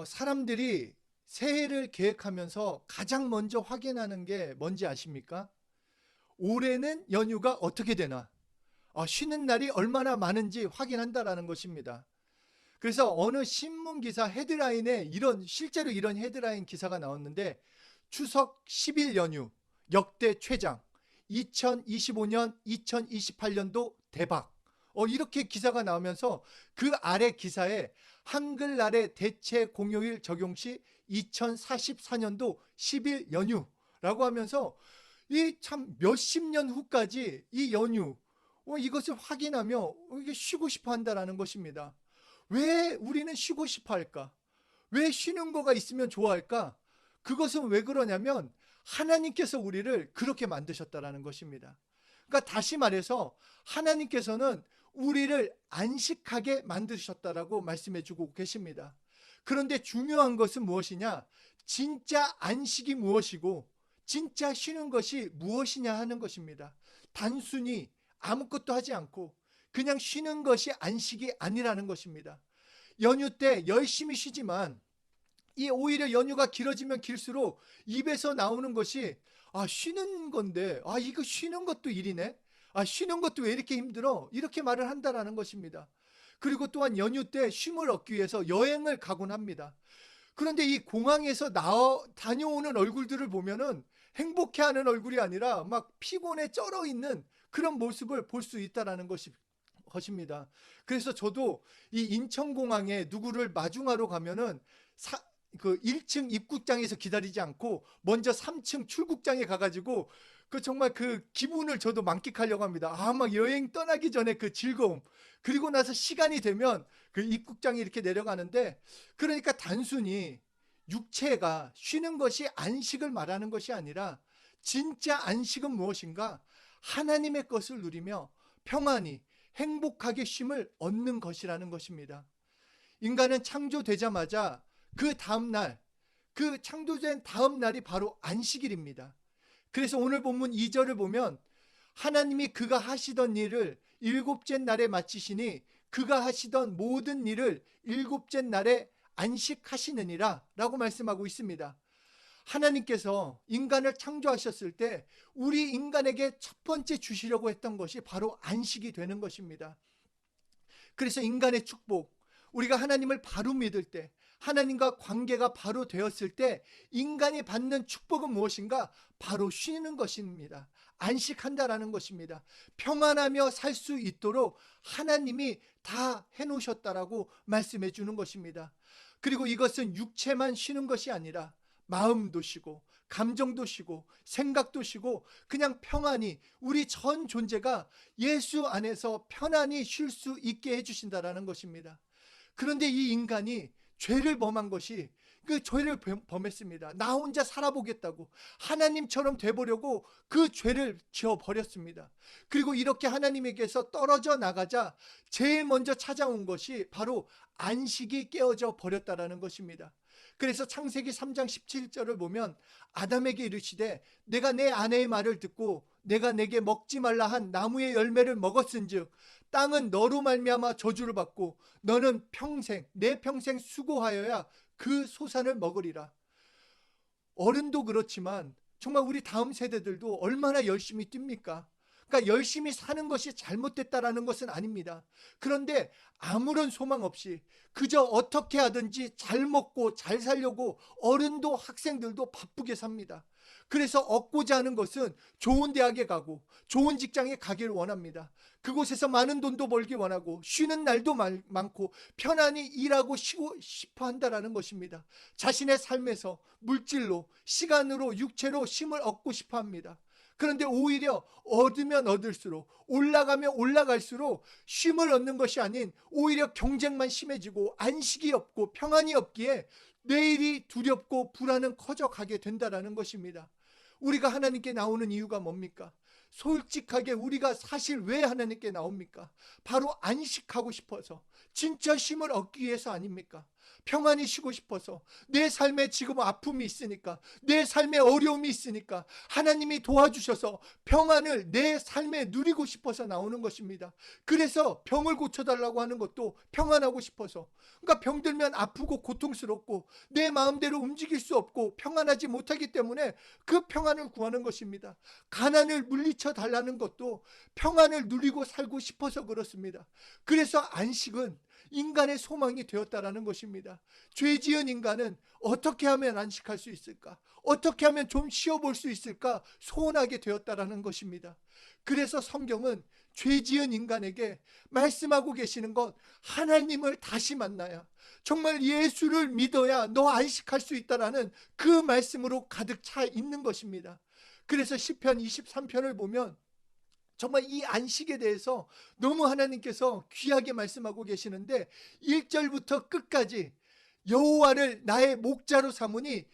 사람들이 새해를 계획하면서 가장 먼저 확인하는 게 뭔지 아십니까? 올해는 연휴가 어떻게 되나? 쉬는 날이 얼마나 많은지 확인한다라는 것입니다. 그래서 어느 신문 기사 헤드라인에 실제로 이런 헤드라인 기사가 나왔는데, 추석 10일 연휴 역대 최장, 2025년, 2028년도 대박. 이렇게 기사가 나오면서 그 아래 기사에 한글날의 대체 공휴일 적용 시 2044년도 10일 연휴라고 하면서 이 참 몇십 년 후까지 이 연휴, 이것을 확인하며 이게 쉬고 싶어 한다라는 것입니다. 왜 우리는 쉬고 싶어 할까? 왜 쉬는 거가 있으면 좋아할까? 그것은 왜 그러냐면 하나님께서 우리를 그렇게 만드셨다라는 것입니다. 그러니까 다시 말해서 하나님께서는 우리를 안식하게 만드셨다라고 말씀해 주고 계십니다. 그런데 중요한 것은 무엇이냐? 진짜 안식이 무엇이고 진짜 쉬는 것이 무엇이냐 하는 것입니다. 단순히 아무것도 하지 않고 그냥 쉬는 것이 안식이 아니라는 것입니다. 연휴 때 열심히 쉬지만 이 오히려 연휴가 길어지면 길수록 입에서 나오는 것이 쉬는 건데 이거 쉬는 것도 일이네. 쉬는 것도 왜 이렇게 힘들어? 이렇게 말을 한다라는 것입니다. 그리고 또한 연휴 때 쉼을 얻기 위해서 여행을 가곤 합니다. 그런데 이 공항에서 다녀오는 얼굴들을 보면은 행복해하는 얼굴이 아니라 막 피곤에 쩔어 있는 그런 모습을 볼 수 있다라는 것입니다. 그래서 저도 이 인천공항에 누구를 마중하러 가면은 그 1층 입국장에서 기다리지 않고 먼저 3층 출국장에 가가지고 그 정말 그 기분을 저도 만끽하려고 합니다. 막 여행 떠나기 전에 그 즐거움. 그리고 나서 시간이 되면 그 입국장에 이렇게 내려가는데, 그러니까 단순히 육체가 쉬는 것이 안식을 말하는 것이 아니라 진짜 안식은 무엇인가? 하나님의 것을 누리며 평안히 행복하게 쉼을 얻는 것이라는 것입니다. 인간은 창조되자마자 그 다음날, 그 창조된 다음 날이 바로 안식일입니다. 그래서 오늘 본문 2절을 보면 하나님이 그가 하시던 일을 일곱째 날에 마치시니 그가 하시던 모든 일을 일곱째 날에 안식하시느니라 라고 말씀하고 있습니다. 하나님께서 인간을 창조하셨을 때 우리 인간에게 첫 번째 주시려고 했던 것이 바로 안식이 되는 것입니다. 그래서 인간의 축복, 우리가 하나님을 바로 믿을 때, 하나님과 관계가 바로 되었을 때 인간이 받는 축복은 무엇인가? 바로 쉬는 것입니다. 안식한다라는 것입니다. 평안하며 살 수 있도록 하나님이 다 해놓으셨다라고 말씀해 주는 것입니다. 그리고 이것은 육체만 쉬는 것이 아니라 마음도 쉬고 감정도 쉬고 생각도 쉬고 그냥 평안히 우리 전 존재가 예수 안에서 편안히 쉴 수 있게 해주신다라는 것입니다. 그런데 이 인간이 죄를 범한 것이 그 죄를 범했습니다. 나 혼자 살아보겠다고 하나님처럼 돼보려고 그 죄를 지어버렸습니다. 그리고 이렇게 하나님에게서 떨어져 나가자 제일 먼저 찾아온 것이 바로 안식이 깨어져 버렸다라는 것입니다. 그래서 창세기 3장 17절을 보면 아담에게 이르시되 내가 내 아내의 말을 듣고 내가 내게 먹지 말라 한 나무의 열매를 먹었은즉 땅은 너로 말미암아 저주를 받고 너는 내 평생 수고하여야 그 소산을 먹으리라. 어른도 그렇지만 정말 우리 다음 세대들도 얼마나 열심히 뜁니까? 그러니까 열심히 사는 것이 잘못됐다라는 것은 아닙니다. 그런데 아무런 소망 없이 그저 어떻게 하든지 잘 먹고 잘 살려고 어른도 학생들도 바쁘게 삽니다. 그래서 얻고자 하는 것은 좋은 대학에 가고 좋은 직장에 가기를 원합니다. 그곳에서 많은 돈도 벌기 원하고 쉬는 날도 많고 편안히 일하고 쉬고 싶어 한다라는 것입니다. 자신의 삶에서 물질로, 시간으로, 육체로 쉼을 얻고 싶어 합니다. 그런데 오히려 얻으면 얻을수록 올라가면 올라갈수록 쉼을 얻는 것이 아닌 오히려 경쟁만 심해지고 안식이 없고 평안이 없기에 내일이 두렵고 불안은 커져가게 된다는 것입니다. 우리가 하나님께 나오는 이유가 뭡니까? 솔직하게 우리가 사실 왜 하나님께 나옵니까? 바로 안식하고 싶어서 진짜 쉼을 얻기 위해서 아닙니까? 평안히 쉬고 싶어서, 내 삶에 지금 아픔이 있으니까, 내 삶에 어려움이 있으니까 하나님이 도와주셔서 평안을 내 삶에 누리고 싶어서 나오는 것입니다. 그래서 병을 고쳐달라고 하는 것도 평안하고 싶어서. 그러니까 병들면 아프고 고통스럽고 내 마음대로 움직일 수 없고 평안하지 못하기 때문에 그 평안을 구하는 것입니다. 가난을 물리쳐 달라는 것도 평안을 누리고 살고 싶어서 그렇습니다. 그래서 안식은 인간의 소망이 되었다라는 것입니다. 죄 지은 인간은 어떻게 하면 안식할 수 있을까? 어떻게 하면 좀 쉬어볼 수 있을까? 소원하게 되었다라는 것입니다. 그래서 성경은 죄 지은 인간에게 말씀하고 계시는 것, 하나님을 다시 만나야, 정말 예수를 믿어야 너 안식할 수 있다라는 그 말씀으로 가득 차 있는 것입니다. 그래서 시편 23편을 보면 정말 이 안식에 대해서 너무 하나님께서 귀하게 말씀하고 계시는데 1절부터 끝까지 여호와를 나의 목자로 삼으니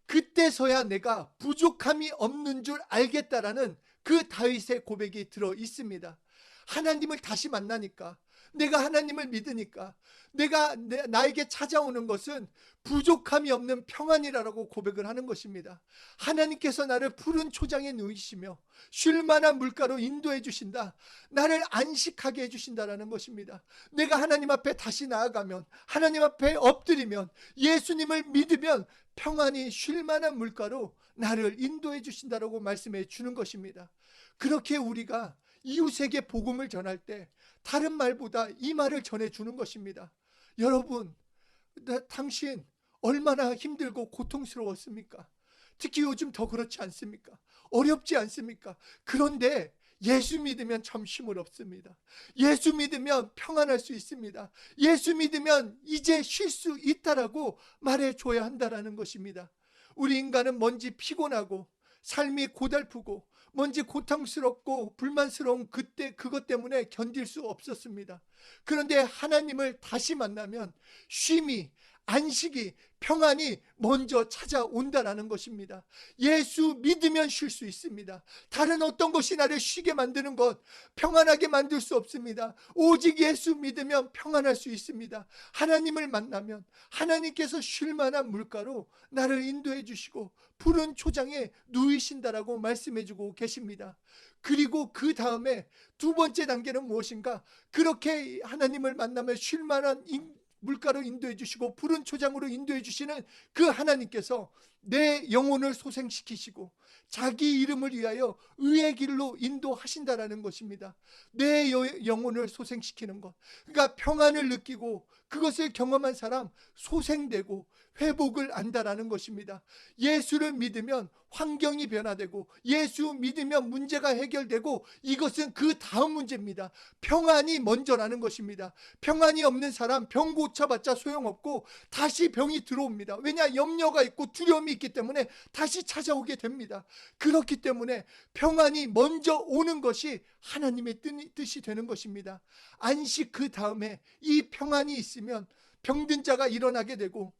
그때서야 내가 부족함이 없는 줄 알겠다라는 그 다윗의 고백이 들어 있습니다. 하나님을 다시 만나니까, 내가 하나님을 믿으니까 나에게 찾아오는 것은 부족함이 없는 평안이라고 고백을 하는 것입니다. 하나님께서 나를 푸른 초장에 누이시며 쉴 만한 물가로 인도해 주신다. 나를 안식하게 해주신다라는 것입니다. 내가 하나님 앞에 다시 나아가면, 하나님 앞에 엎드리면, 예수님을 믿으면 평안히 쉴 만한 물가로 나를 인도해 주신다라고 말씀해 주는 것입니다. 그렇게 우리가 이웃에게 복음을 전할 때 다른 말보다 이 말을 전해주는 것입니다. 여러분, 당신 얼마나 힘들고 고통스러웠습니까? 특히 요즘 더 그렇지 않습니까? 어렵지 않습니까? 그런데 예수 믿으면 참 쉼을 없습니다. 예수 믿으면 평안할 수 있습니다. 예수 믿으면 이제 쉴 수 있다라고 말해줘야 한다라는 것입니다. 우리 인간은 뭔지 피곤하고 삶이 고달프고 뭔지 고통스럽고 불만스러운 그것 때문에 견딜 수 없었습니다. 그런데 하나님을 다시 만나면 쉼이, 안식이, 평안이 먼저 찾아온다라는 것입니다. 예수 믿으면 쉴 수 있습니다. 다른 어떤 것이 나를 쉬게 만드는 것, 평안하게 만들 수 없습니다. 오직 예수 믿으면 평안할 수 있습니다. 하나님을 만나면 하나님께서 쉴 만한 물가로 나를 인도해 주시고 푸른 초장에 누이신다라고 말씀해 주고 계십니다. 그리고 그 다음에 두 번째 단계는 무엇인가? 그렇게 하나님을 만나면 쉴 만한 물가로 인도해 주시고 푸른 초장으로 인도해 주시는 그 하나님께서 내 영혼을 소생시키시고 자기 이름을 위하여 의의 길로 인도하신다라는 것입니다. 내 영혼을 소생시키는 것, 그러니까 평안을 느끼고 그것을 경험한 사람 소생되고 회복을 안다라는 것입니다. 예수를 믿으면 환경이 변화되고 예수 믿으면 문제가 해결되고 이것은 그 다음 문제입니다. 평안이 먼저라는 것입니다. 평안이 없는 사람 병 고쳐봤자 소용없고 다시 병이 들어옵니다. 왜냐? 염려가 있고 두려움이 있기 때문에 다시 찾아오게 됩니다. 그렇기 때문에 평안이 먼저 오는 것이 하나님의 뜻이 되는 것입니다. 안식 그 다음에 이 평안이 있으면 병든 자가 일어나게 되고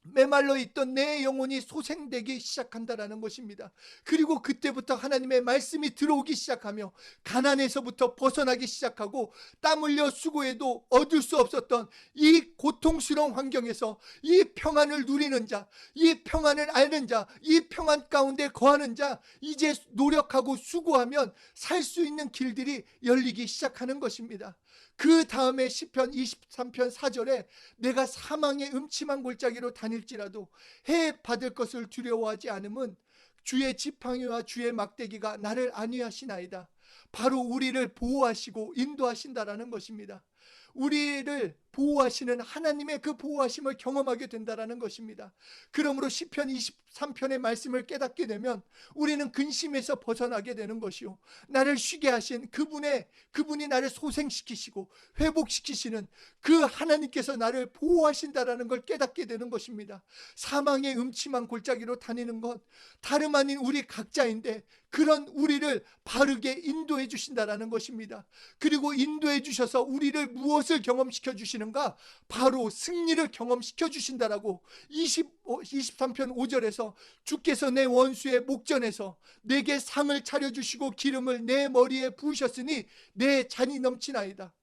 메말라 있던 내 영혼이 소생되기 시작한다라는 것입니다. 그리고 그때부터 하나님의 말씀이 들어오기 시작하며 가난에서부터 벗어나기 시작하고 땀 흘려 수고해도 얻을 수 없었던 이 고통스러운 환경에서 이 평안을 누리는 자, 이 평안을 알는 자, 이 평안 가운데 거하는 자, 이제 노력하고 수고하면 살 수 있는 길들이 열리기 시작하는 것입니다. 그 다음에 시편 23편 4절에 내가 사망의 음침한 골짜기로 다닐지라도 해 받을 것을 두려워하지 않음은 주의 지팡이와 주의 막대기가 나를 안위하시나이다. 바로 우리를 보호하시고 인도하신다라는 것입니다. 우리를 보호하시는 하나님의 그 보호하심을 경험하게 된다라는 것입니다. 그러므로 시편 23편의 말씀을 깨닫게 되면 우리는 근심에서 벗어나게 되는 것이요, 나를 쉬게 하신 그분이 나를 소생시키시고 회복시키시는 그 하나님께서 나를 보호하신다라는 걸 깨닫게 되는 것입니다. 사망의 음침한 골짜기로 다니는 것 다름 아닌 우리 각자인데 그런 우리를 바르게 인도해 주신다라는 것입니다. 그리고 인도해 주셔서 우리를 무엇을 경험시켜 주시는가? 바로 승리를 경험시켜 주신다라고 23편 5절에서 주께서 내 원수의 목전에서 내게 상을 차려주시고 기름을 내 머리에 부으셨으니 내 잔이 넘치나이다.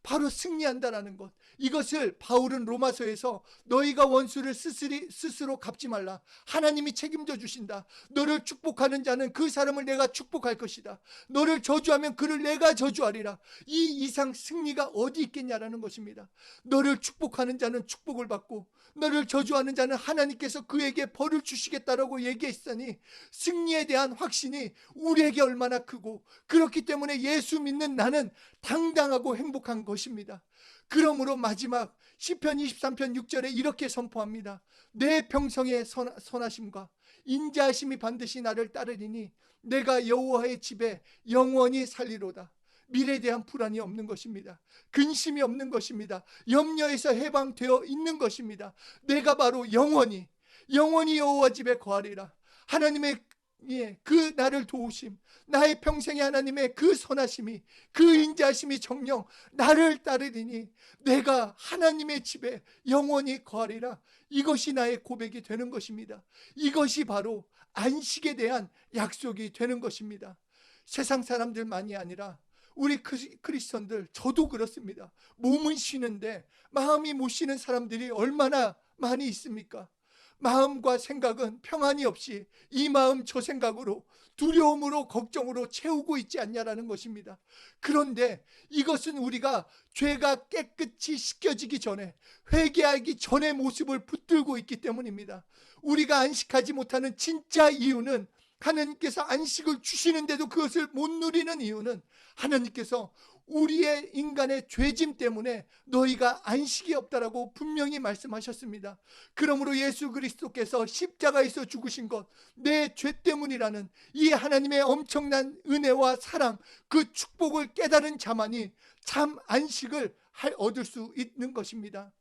바로 승리한다라는 것. 이것을 바울은 로마서에서 너희가 원수를 스스로 갚지 말라. 하나님이 책임져 주신다. 너를 축복하는 자는 그 사람을 내가 축복할 것이다. 너를 저주하면 그를 내가 저주하리라. 이 이상 승리가 어디 있겠냐라는 것입니다. 너를 축복하는 자는 축복을 받고 너를 저주하는 자는 하나님께서 그에게 벌을 주시겠다라고 얘기했으니 승리에 대한 확신이 우리에게 얼마나 크고, 그렇기 때문에 예수 믿는 나는 당당하고 행복한 것입니다. 그러므로 마지막 시편 23편 6절에 이렇게 선포합니다. 내 평성의 선하심과 인자하심이 반드시 나를 따르리니 내가 여호와의 집에 영원히 살리로다. 미래에 대한 불안이 없는 것입니다. 근심이 없는 것입니다. 염려에서 해방되어 있는 것입니다. 내가 바로 영원히 여호와 집에 거하리라. 하나님의 그 나를 도우심, 나의 평생의 하나님의 그 선하심이, 그 인자하심이 정녕 나를 따르리니 내가 하나님의 집에 영원히 거하리라. 이것이 나의 고백이 되는 것입니다. 이것이 바로 안식에 대한 약속이 되는 것입니다. 세상 사람들만이 아니라 우리 크리스천들, 저도 그렇습니다. 몸은 쉬는데 마음이 못 쉬는 사람들이 얼마나 많이 있습니까? 마음과 생각은 평안이 없이 이 마음 저 생각으로, 두려움으로, 걱정으로 채우고 있지 않냐라는 것입니다. 그런데 이것은 우리가 죄가 깨끗이 씻겨지기 전에, 회개하기 전의 모습을 붙들고 있기 때문입니다. 우리가 안식하지 못하는 진짜 이유는, 하나님께서 안식을 주시는데도 그것을 못 누리는 이유는, 하나님께서 우리의 인간의 죄짐 때문에 너희가 안식이 없다라고 분명히 말씀하셨습니다. 그러므로 예수 그리스도께서 십자가에서 죽으신 것, 내 죄 때문이라는 이 하나님의 엄청난 은혜와 사랑, 그 축복을 깨달은 자만이 참 안식을 얻을 수 있는 것입니다.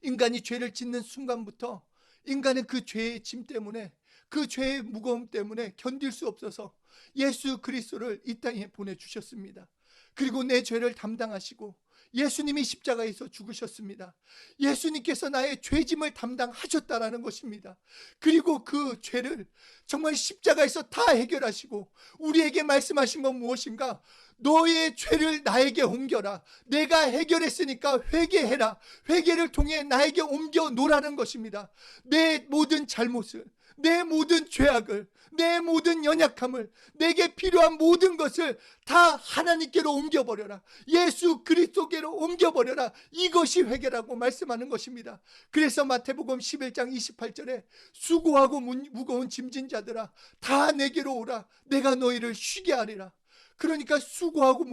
인간이 죄를 짓는 순간부터 인간은 그 죄의 짐 때문에, 그 죄의 무거움 때문에 견딜 수 없어서 예수 그리스도를 이 땅에 보내주셨습니다. 그리고 내 죄를 담당하시고 예수님이 십자가에서 죽으셨습니다. 예수님께서 나의 죄짐을 담당하셨다라는 것입니다. 그리고 그 죄를 정말 십자가에서 다 해결하시고 우리에게 말씀하신 건 무엇인가? 너의 죄를 나에게 옮겨라. 내가 해결했으니까 회개해라. 회개를 통해 나에게 옮겨 놓으라는 것입니다. 내 모든 잘못을, 내 모든 죄악을, 내 모든 연약함을, 내게 필요한 모든 것을 다 하나님께로 옮겨버려라. 예수 그리스도께로 옮겨버려라. 이것이 회개라고 말씀하는 것입니다. 그래서 마태복음 11장 28절에 수고하고 무거운 짐진 자들아 다 내게로 오라. 내가 너희를 쉬게 하리라. 그러니까 수고하고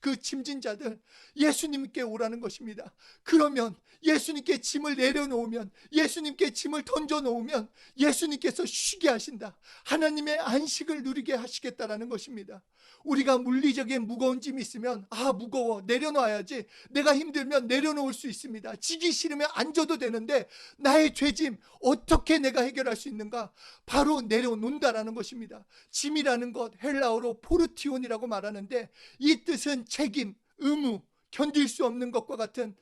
그 짐진 자들, 예수님께 오라는 것입니다. 그러면 예수님께 짐을 내려놓으면, 예수님께 짐을 던져놓으면 예수님께서 쉬게 하신다. 하나님의 안식을 누리게 하시겠다라는 것입니다. 우리가 물리적인 무거운 짐이 있으면 무거워, 내려놔야지, 내가 힘들면 내려놓을 수 있습니다. 지기 싫으면 안 져도 되는데 나의 죄짐 어떻게 내가 해결할 수 있는가? 바로 내려놓는다라는 것입니다. 짐이라는 것 헬라어로 포르티온이라고 말하는데, 이 뜻은 책임, 의무, 견딜 수 없는 것과 같은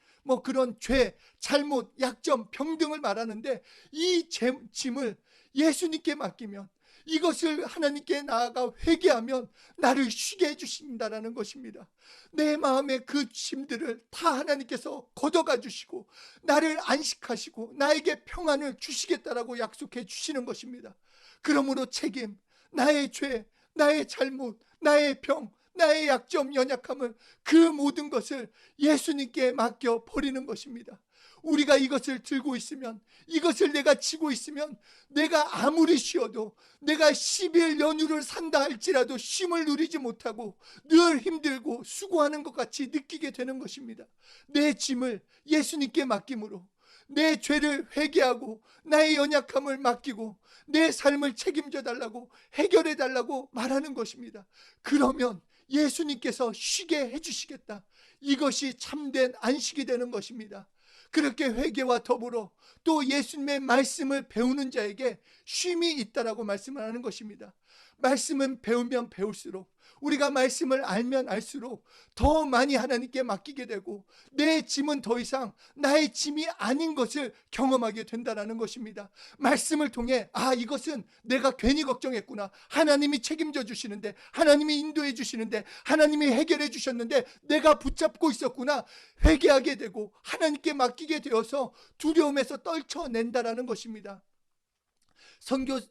그런 죄, 잘못, 약점, 병 등을 말하는데, 이 짐을 예수님께 맡기면, 이것을 하나님께 나아가 회개하면 나를 쉬게 해주신다는 것입니다. 내 마음의 그 짐들을 다 하나님께서 걷어가 주시고 나를 안식하시고 나에게 평안을 주시겠다라고 약속해 주시는 것입니다. 그러므로 책임, 나의 죄, 나의 잘못, 나의 병, 나의 약점, 연약함을, 그 모든 것을 예수님께 맡겨 버리는 것입니다. 우리가 이것을 들고 있으면, 이것을 내가 지고 있으면, 내가 아무리 쉬어도, 내가 10일 연휴를 산다 할지라도 쉼을 누리지 못하고 늘 힘들고 수고하는 것 같이 느끼게 되는 것입니다. 내 짐을 예수님께 맡김으로 내 죄를 회개하고 나의 연약함을 맡기고 내 삶을 책임져 달라고, 해결해 달라고 말하는 것입니다. 그러면 예수님께서 쉬게 해주시겠다. 이것이 참된 안식이 되는 것입니다. 그렇게 회개와 더불어 또 예수님의 말씀을 배우는 자에게 쉼이 있다라고 말씀을 하는 것입니다. 말씀은 배우면 배울수록 우리가 말씀을 알면 알수록 더 많이 하나님께 맡기게 되고 내 짐은 더 이상 나의 짐이 아닌 것을 경험하게 된다는 것입니다. 말씀을 통해 이것은 내가 괜히 걱정했구나, 하나님이 책임져 주시는데, 하나님이 인도해 주시는데, 하나님이 해결해 주셨는데 내가 붙잡고 있었구나, 회개하게 되고 하나님께 맡기게 되어서 두려움에서 떨쳐낸다라는 것입니다.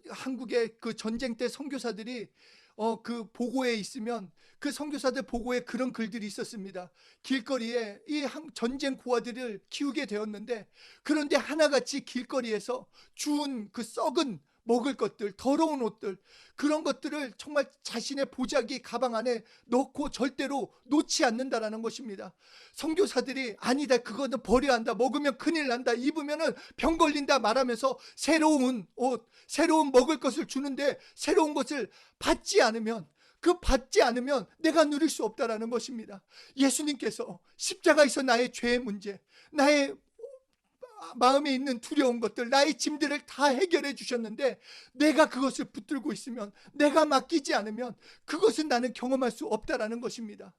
한국의 그 전쟁 때 선교사들이 그 보고에 있으면 그 선교사들 보고에 그런 글들이 있었습니다. 길거리에 이 전쟁 고아들을 키우게 되었는데, 그런데 하나같이 길거리에서 주운 그 썩은 먹을 것들, 더러운 옷들, 그런 것들을 정말 자신의 보자기 가방 안에 넣고 절대로 놓지 않는다라는 것입니다. 선교사들이 아니다, 그거는 버려야 한다, 먹으면 큰일 난다, 입으면 병 걸린다 말하면서 새로운 옷, 새로운 먹을 것을 주는데 새로운 것을 받지 않으면 내가 누릴 수 없다라는 것입니다. 예수님께서 십자가에서 나의 죄의 문제, 나의 마음에 있는 두려운 것들, 나의 짐들을 다 해결해 주셨는데 내가 그것을 붙들고 있으면, 내가 맡기지 않으면 그것은 나는 경험할 수 없다라는 것입니다.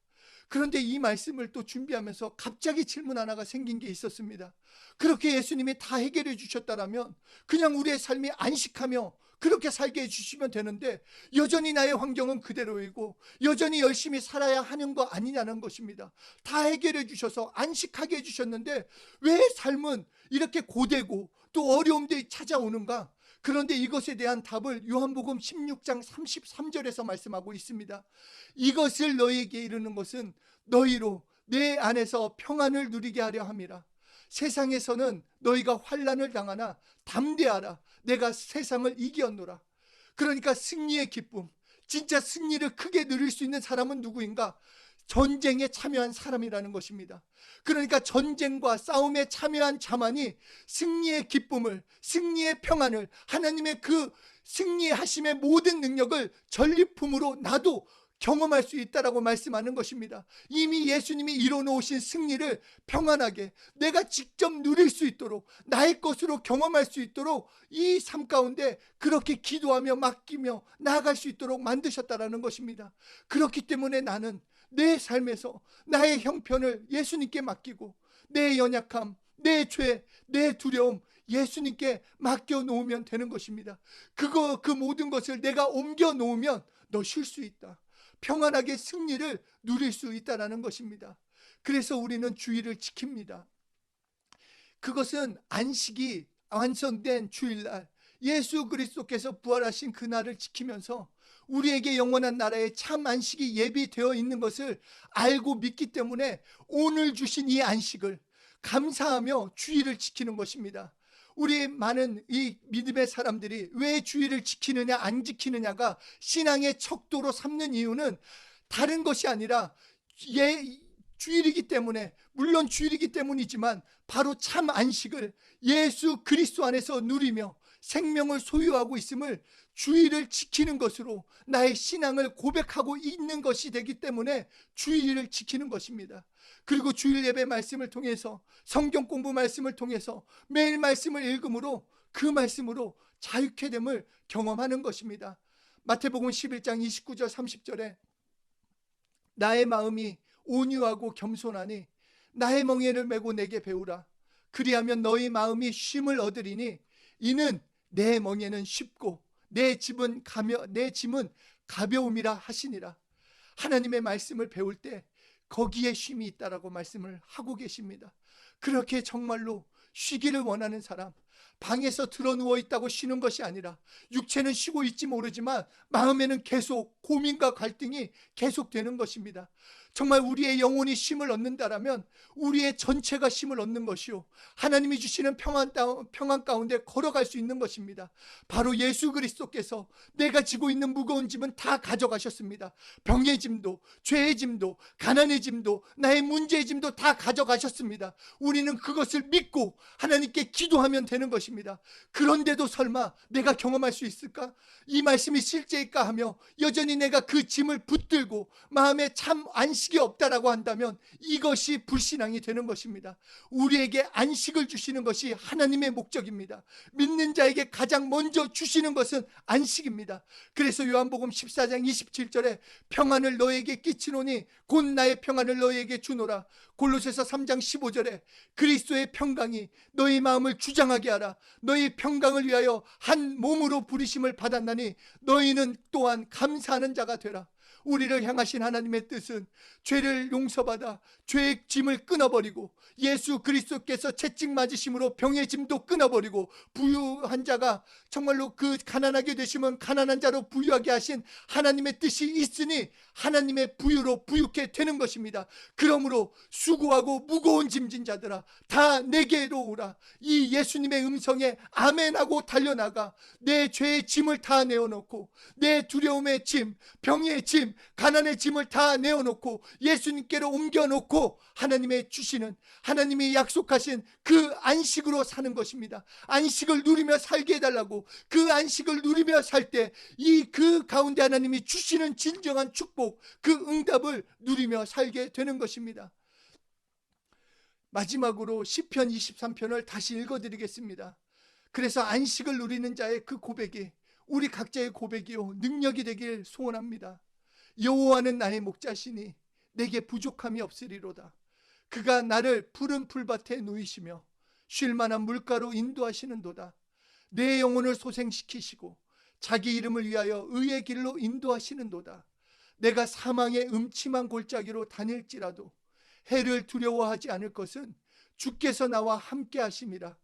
그런데 이 말씀을 또 준비하면서 갑자기 질문 하나가 생긴 게 있었습니다. 그렇게 예수님이 다 해결해 주셨다라면 그냥 우리의 삶이 안식하며 그렇게 살게 해주시면 되는데, 여전히 나의 환경은 그대로이고 여전히 열심히 살아야 하는 거 아니냐는 것입니다. 다 해결해 주셔서 안식하게 해주셨는데 왜 삶은 이렇게 고되고 또 어려움들이 찾아오는가? 그런데 이것에 대한 답을 요한복음 16장 33절에서 말씀하고 있습니다. 이것을 너희에게 이르는 것은 너희로 내 안에서 평안을 누리게 하려 함이라. 세상에서는 너희가 환난을 당하나 담대하라, 내가 세상을 이겼노라. 그러니까 승리의 기쁨, 진짜 승리를 크게 누릴 수 있는 사람은 누구인가? 전쟁에 참여한 사람이라는 것입니다. 그러니까 전쟁과 싸움에 참여한 자만이 승리의 기쁨을, 승리의 평안을, 하나님의 그 승리하심의 모든 능력을 전리품으로 나도 경험할 수 있다라고 말씀하는 것입니다. 이미 예수님이 이뤄놓으신 승리를 평안하게 내가 직접 누릴 수 있도록, 나의 것으로 경험할 수 있도록 이 삶 가운데 그렇게 기도하며 맡기며 나아갈 수 있도록 만드셨다라는 것입니다. 그렇기 때문에 나는 내 삶에서 나의 형편을 예수님께 맡기고 내 연약함, 내 죄, 내 두려움 예수님께 맡겨 놓으면 되는 것입니다. 그 모든 것을 내가 옮겨 놓으면 너 쉴 수 있다, 평안하게 승리를 누릴 수 있다는 것입니다. 그래서 우리는 주일을 지킵니다. 그것은 안식이 완성된 주일날 예수 그리스도께서 부활하신 그날을 지키면서 우리에게 영원한 나라의 참 안식이 예비되어 있는 것을 알고 믿기 때문에 오늘 주신 이 안식을 감사하며 주일을 지키는 것입니다. 우리 많은 이 믿음의 사람들이 왜 주일을 지키느냐 안 지키느냐가 신앙의 척도로 삼는 이유는 다른 것이 아니라 주일이기 때문에, 물론 주일이기 때문이지만 바로 참 안식을 예수 그리스도 안에서 누리며 생명을 소유하고 있음을 주일을 지키는 것으로 나의 신앙을 고백하고 있는 것이 되기 때문에 주일을 지키는 것입니다. 그리고 주일 예배 말씀을 통해서, 성경 공부 말씀을 통해서 매일 말씀을 읽음으로 그 말씀으로 자유케 됨을 경험하는 것입니다. 마태복음 11장 29절 30절에 나의 마음이 온유하고 겸손하니 나의 멍에를 메고 내게 배우라. 그리하면 너희 마음이 쉼을 얻으리니 이는 내 멍에는 쉽고 내 짐은 가벼움이라 하시니라. 하나님의 말씀을 배울 때 거기에 쉼이 있다라고 말씀을 하고 계십니다. 그렇게 정말로 쉬기를 원하는 사람, 방에서 드러누워 있다고 쉬는 것이 아니라 육체는 쉬고 있지 모르지만 마음에는 계속 고민과 갈등이 계속되는 것입니다. 정말 우리의 영혼이 쉼을 얻는다라면 우리의 전체가 쉼을 얻는 것이요, 하나님이 주시는 평안 가운데 걸어갈 수 있는 것입니다. 바로 예수 그리스도께서 내가 지고 있는 무거운 짐은 다 가져가셨습니다. 병의 짐도, 죄의 짐도, 가난의 짐도, 나의 문제의 짐도 다 가져가셨습니다. 우리는 그것을 믿고 하나님께 기도하면 되는 되는 것입니다. 그런데도 설마 내가 경험할 수 있을까? 이 말씀이 실제일까 하며 여전히 내가 그 짐을 붙들고 마음에 참 안식이 없다라고 한다면 이것이 불신앙이 되는 것입니다. 우리에게 안식을 주시는 것이 하나님의 목적입니다. 믿는 자에게 가장 먼저 주시는 것은 안식입니다. 그래서 요한복음 14장 27절에 평안을 너에게 끼치노니 곧 나의 평안을 너에게 주노라. 골로새서 3장 15절에 그리스도의 평강이 너희 마음을 주장하게 하라. 너희 평강을 위하여 한 몸으로 부르심을 받았나니 너희는 또한 감사하는 자가 되라. 우리를 향하신 하나님의 뜻은 죄를 용서받아 죄의 짐을 끊어버리고 예수 그리스도께서 채찍 맞으심으로 병의 짐도 끊어버리고 부유한 자가 정말로 그 가난하게 되시면 가난한 자로 부유하게 하신 하나님의 뜻이 있으니 하나님의 부유로 부유케 되는 것입니다. 그러므로 수고하고 무거운 짐진 자들아 다 내게로 오라. 이 예수님의 음성에 아멘하고 달려나가 내 죄의 짐을 다 내어놓고 내 두려움의 짐, 병의 짐, 가난의 짐을 다 내어놓고 예수님께로 옮겨놓고 하나님의 주시는 하나님이 약속하신 그 안식으로 사는 것입니다. 안식을 누리며 살게 해달라고. 그 안식을 누리며 살 때 이 그 가운데 하나님이 주시는 진정한 축복, 그 응답을 누리며 살게 되는 것입니다. 마지막으로 시편 23편을 다시 읽어드리겠습니다. 그래서 안식을 누리는 자의 그 고백이 우리 각자의 고백이요 능력이 되길 소원합니다. 여호와는 나의 목자시니 내게 부족함이 없으리로다. 그가 나를 푸른 풀밭에 누이시며 쉴 만한 물가로 인도하시는도다. 내 영혼을 소생시키시고 자기 이름을 위하여 의의 길로 인도하시는도다. 내가 사망의 음침한 골짜기로 다닐지라도 해를 두려워하지 않을 것은 주께서 나와 함께 하심이라.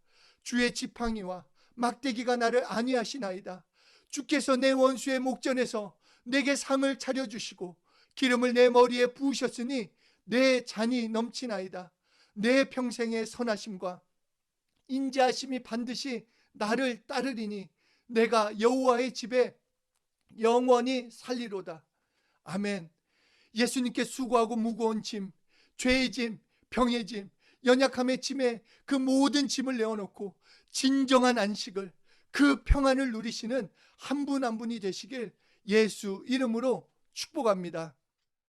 주의 지팡이와 막대기가 나를 안위하시나이다. 주께서 내 원수의 목전에서 내게 상을 차려주시고 기름을 내 머리에 부으셨으니 내 잔이 넘치나이다. 내 평생의 선하심과 인자하심이 반드시 나를 따르리니 내가 여호와의 집에 영원히 살리로다. 아멘. 예수님께 수고하고 무거운 짐, 죄의 짐, 병의 짐, 연약함의 짐에 그 모든 짐을 내어놓고 진정한 안식을, 그 평안을 누리시는 한 분 한 분이 되시길 예수 이름으로 축복합니다.